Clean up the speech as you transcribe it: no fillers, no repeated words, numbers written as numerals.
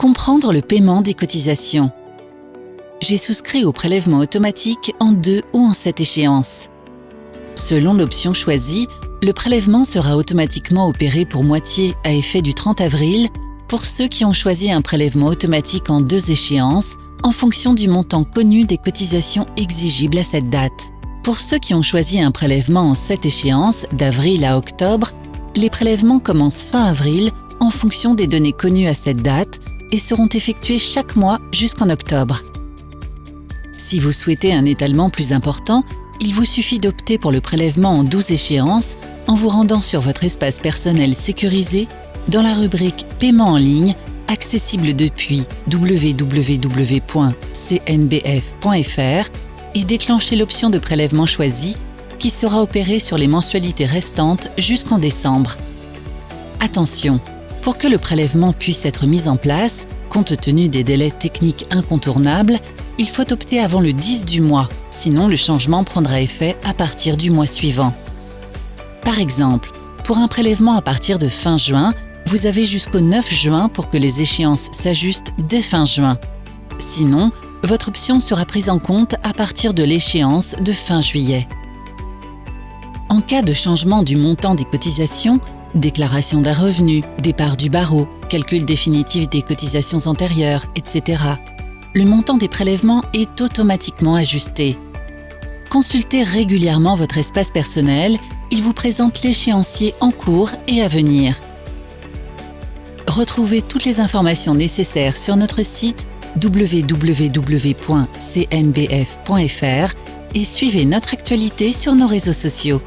Comprendre le paiement des cotisations. J'ai souscrit au prélèvement automatique en 2 ou en 7 échéances. Selon l'option choisie, le prélèvement sera automatiquement opéré pour moitié à effet du 30 avril pour ceux qui ont choisi un prélèvement automatique en 2 échéances en fonction du montant connu des cotisations exigibles à cette date. Pour ceux qui ont choisi un prélèvement en 7 échéances, d'avril à octobre, les prélèvements commencent fin avril en fonction des données connues à cette date et seront effectués chaque mois jusqu'en octobre. Si vous souhaitez un étalement plus important, il vous suffit d'opter pour le prélèvement en 12 échéances en vous rendant sur votre espace personnel sécurisé dans la rubrique « Paiement en ligne » accessible depuis www.cnbf.fr et déclenchez l'option de prélèvement choisie qui sera opérée sur les mensualités restantes jusqu'en décembre. Attention, pour que le prélèvement puisse être mis en place, compte tenu des délais techniques incontournables, il faut opter avant le 10 du mois, sinon le changement prendra effet à partir du mois suivant. Par exemple, pour un prélèvement à partir de fin juin, vous avez jusqu'au 9 juin pour que les échéances s'ajustent dès fin juin. Sinon, votre option sera prise en compte à partir de l'échéance de fin juillet. En cas de changement du montant des cotisations, déclaration d'un revenu, départ du barreau, calcul définitif des cotisations antérieures, etc., le montant des prélèvements est automatiquement ajusté. Consultez régulièrement votre espace personnel, il vous présente l'échéancier en cours et à venir. Retrouvez toutes les informations nécessaires sur notre site www.cnbf.fr et suivez notre actualité sur nos réseaux sociaux.